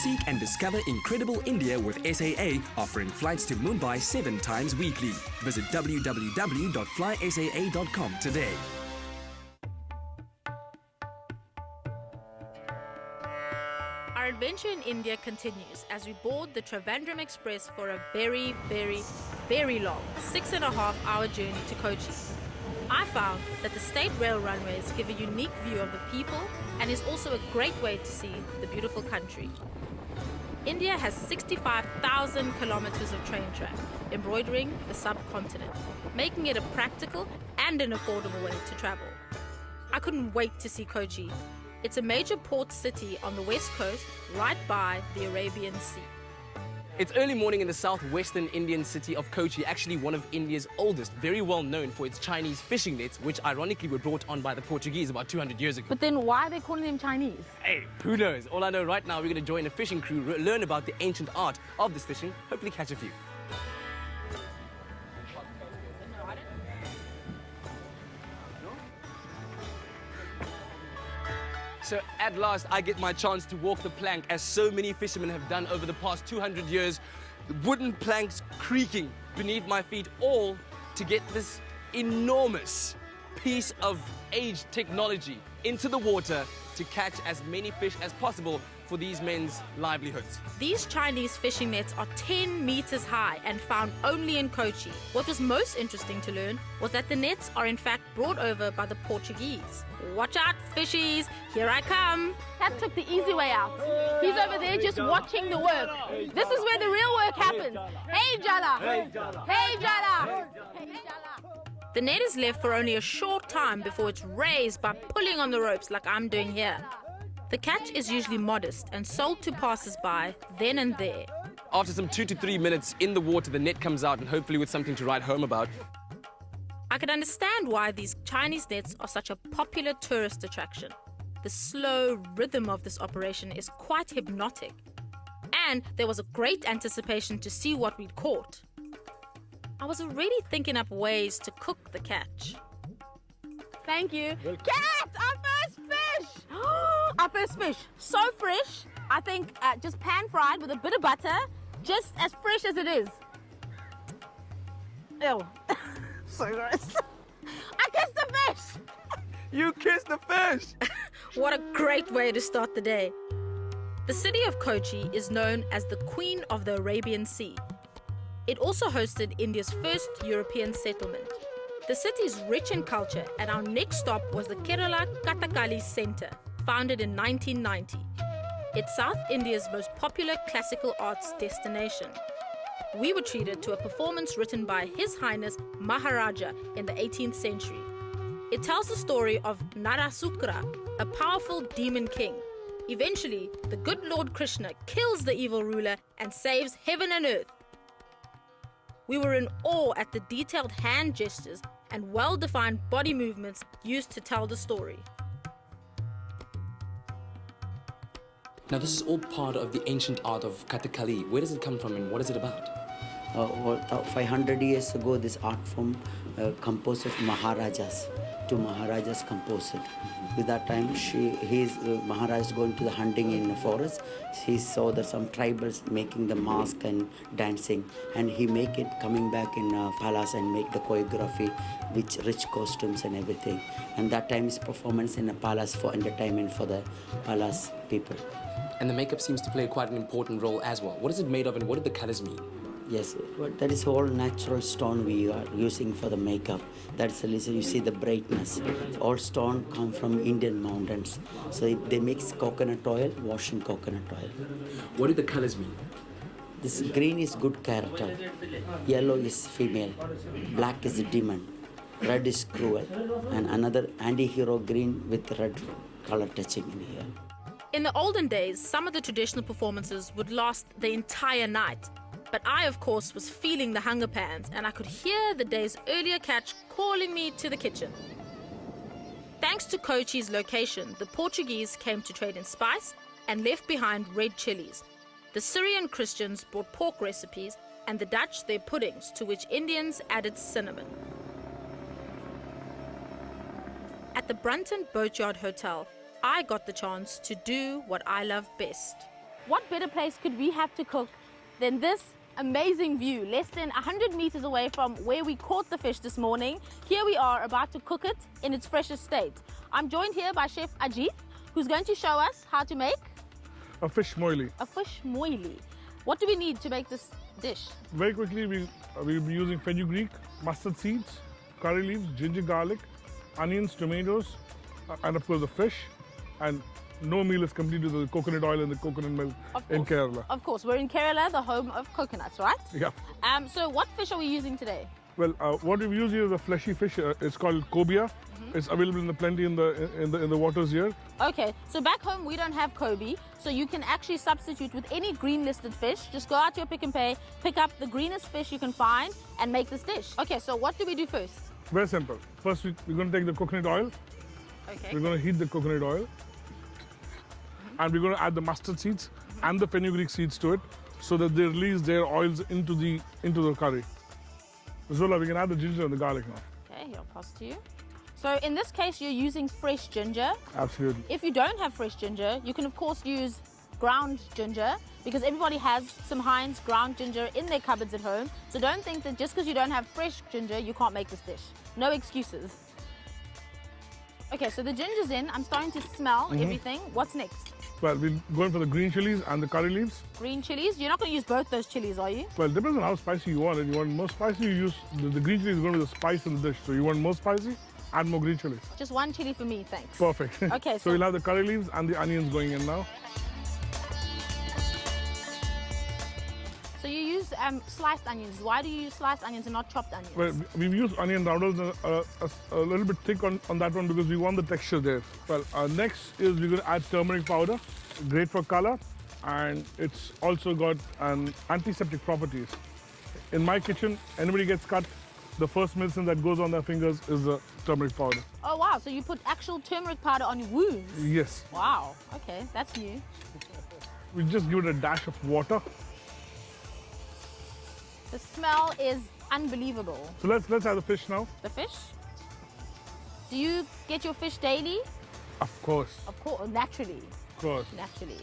seek and discover incredible India with SAA, offering flights to Mumbai 7 times weekly. Visit www.flysaa.com today. Our adventure in India continues as we board the Trivandrum Express for a very, very, very long 6.5-hour journey to Kochi. I found that the state rail runways give a unique view of the people and is also a great way to see the beautiful country. India has 65,000 kilometers of train track, embroidering the subcontinent, making it a practical and an affordable way to travel. I couldn't wait to see Kochi. It's a major port city on the west coast, right by the Arabian Sea. It's early morning in the southwestern Indian city of Kochi, actually one of India's oldest, very well known for its Chinese fishing nets, which ironically were brought on by the Portuguese about 200 years ago. But then why are they calling them Chinese? Hey, who knows? All I know right now, we're going to join a fishing crew, learn about the ancient art of this fishing, hopefully catch a few. So at last, I get my chance to walk the plank, as so many fishermen have done over the past 200 years. The wooden planks creaking beneath my feet, all to get this enormous piece of aged technology into the water to catch as many fish as possible for these men's livelihoods. These Chinese fishing nets are 10 meters high and found only in Kochi. What was most interesting to learn was that the nets are in fact brought over by the Portuguese. Watch out, fishies, here I come. That took the easy way out. He's over there just watching the work. This is where the real work happens. Hey, Jala! Hey, Jala! Hey, Jala! Hey, Jala! The net is left for only a short time before it's raised by pulling on the ropes like I'm doing here. The catch is usually modest and sold to passers-by then and there. After some 2 to 3 minutes in the water, the net comes out, and hopefully with something to write home about. I can understand why these Chinese nets are such a popular tourist attraction. The slow rhythm of this operation is quite hypnotic. And there was a great anticipation to see what we'd caught. I was already thinking up ways to cook the catch. Thank you. Cat! Our first fish! Our first fish. So fresh. I think just pan-fried with a bit of butter. Just as fresh as it is. Ew. So gross. I kissed the fish! You kissed the fish! What a great way to start the day. The city of Kochi is known as the Queen of the Arabian Sea. It also hosted India's first European settlement. The city is rich in culture, and our next stop was the Kerala Kathakali Centre, founded in 1990. It's South India's most popular classical arts destination. We were treated to a performance written by His Highness Maharaja in the 18th century. It tells the story of Narasukra, a powerful demon king. Eventually, the good Lord Krishna kills the evil ruler and saves heaven and earth. We were in awe at the detailed hand gestures and well-defined body movements used to tell the story. Now, this is all part of the ancient art of Kathakali. Where does it come from and what is it about? 500 years ago, this art form composed of Maharajas. Two Maharajas composed it. With that time, Maharaj going to the hunting in the forest. He saw that some tribals making the mask and dancing, and he make it coming back in palace and make the choreography with rich costumes and everything. And that time is performance in a palace for entertainment for the palace people. And the makeup seems to play quite an important role as well. What is it made of and what do the colors mean? Yes, but that is all natural stone we are using for the makeup. That's the reason you see the brightness. All stone come from Indian mountains. So they mix coconut oil, washing coconut oil. What do the colors mean? This green is good character. Yellow is female. Black is a demon. Red is cruel. And another anti-hero green with red color touching in here. In the olden days, some of the traditional performances would last the entire night. But I, of course, was feeling the hunger pangs, and I could hear the day's earlier catch calling me to the kitchen. Thanks to Kochi's location, the Portuguese came to trade in spice and left behind red chilies. The Syrian Christians brought pork recipes, and the Dutch their puddings, to which Indians added cinnamon. At the Brunton Boatyard Hotel, I got the chance to do what I love best. What better place could we have to cook than this amazing view, less than 100 meters away from where we caught the fish this morning? Here we are about to cook it in its freshest state. I'm joined here by Chef Ajit, who's going to show us how to make a fish moilie. a fish moilie. What do we need to make this dish? Very quickly, we'll be using fenugreek, mustard seeds, curry leaves, ginger, garlic, onions, tomatoes, and of course the fish. And no meal is complete with the coconut oil and the coconut milk in Kerala. Of course, we're in Kerala, the home of coconuts, right? Yeah. So what fish are we using today? Well, what we've used here is a fleshy fish. It's called cobia. It's available in the plenty in the waters here. Okay, so back home we don't have Kobe, so you can actually substitute with any green listed fish. Just go out to your Pick and Pay, pick up the greenest fish you can find and make this dish. Okay, so what do we do first? Very simple. First, we're going to take the coconut oil. Okay. We're going to heat the coconut oil. And we're going to add the mustard seeds and the fenugreek seeds to it so that they release their oils into the curry. Zola, we can add the ginger and the garlic now. Okay, here, I'll pass to you. So in this case, you're using fresh ginger. Absolutely. If you don't have fresh ginger, you can of course use ground ginger, because everybody has some Heinz ground ginger in their cupboards at home. So don't think that just because you don't have fresh ginger, you can't make this dish. No excuses. Okay, so the ginger's in. I'm starting to smell everything. What's next? Well, we're going for the green chilies and the curry leaves. Green chilies? You're not going to use both those chilies, are you? Well, it depends on how spicy you want it. You want more spicy, you use the green chili is going to be the spice in the dish. So you want more spicy, add more green chilies. Just one chili for me, thanks. Perfect. Okay, so we'll have the curry leaves and the onions going in now. So you use sliced onions. Why do you use sliced onions and not chopped onions? Well, we've used onion roundels a little bit thick on that one because we want the texture there. Well, next is we're going to add turmeric powder, great for color, and it's also got antiseptic properties. In my kitchen, anybody gets cut, the first medicine that goes on their fingers is the turmeric powder. Oh wow, so you put actual turmeric powder on your wounds? Yes. Wow, okay, that's new. We just give it a dash of water. The smell is unbelievable. So let's add the fish now. The fish? Do you get your fish daily? Of course. Of course, naturally. Of course. Naturally.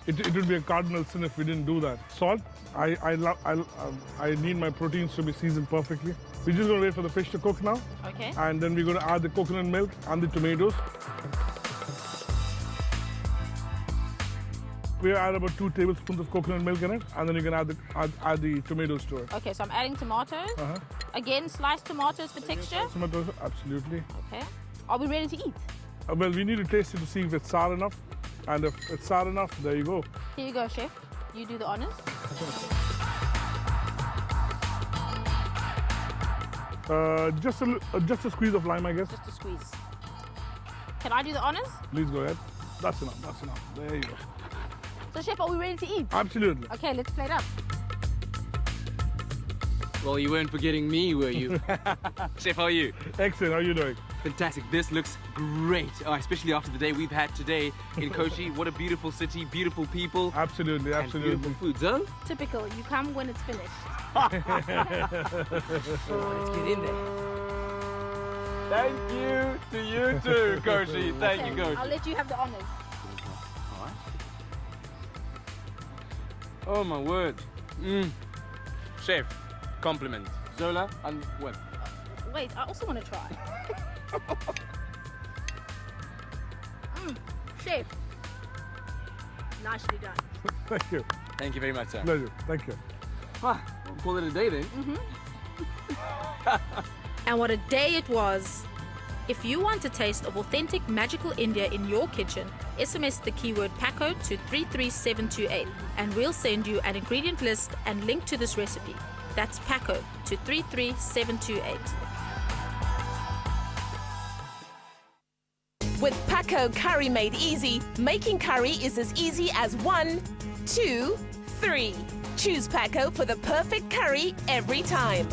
It would be a cardinal sin if we didn't do that. Salt. I need my proteins to be seasoned perfectly. We're just going to wait for the fish to cook now. Okay. And then we're going to add the coconut milk and the tomatoes. We add about 2 tablespoons of coconut milk in it, and then you can add the tomatoes to it. Okay, so I'm adding tomatoes. Again, sliced tomatoes for texture. Tomatoes, absolutely. Okay. Are we ready to eat? Well, we need to taste it to see if it's sour enough. And if it's sour enough, there you go. Here you go, chef. You do the honors. Just a squeeze of lime, I guess. Just a squeeze. Can I do the honors? Please go ahead. That's enough, that's enough. There you go. So, chef, are we ready to eat? Absolutely. Okay, let's plate up. Well, you weren't forgetting me, were you? Chef, how are you? Excellent, how are you doing? Fantastic. This looks great, especially after the day we've had today in Kochi. What a beautiful city, beautiful people. Absolutely, And absolutely. beautiful foods, huh? Typical. You come when it's finished. Let's get in there. Thank you to you too, Kochi. Thank you, Kochi. I'll let you have the honors. Oh my word. Chef, compliment. Zola, and what? Wait, I also want to try. Chef. Nicely done. Thank you. Thank you very much, sir. Pleasure. Thank you. We'll call it a day then. And what a day it was. If you want a taste of authentic magical India in your kitchen, SMS the keyword PACO to 33728 and we'll send you an ingredient list and link to this recipe. That's PACO to 33728. With Paco Curry Made Easy, making curry is as easy as 1, 2, 3. Choose Paco for the perfect curry every time.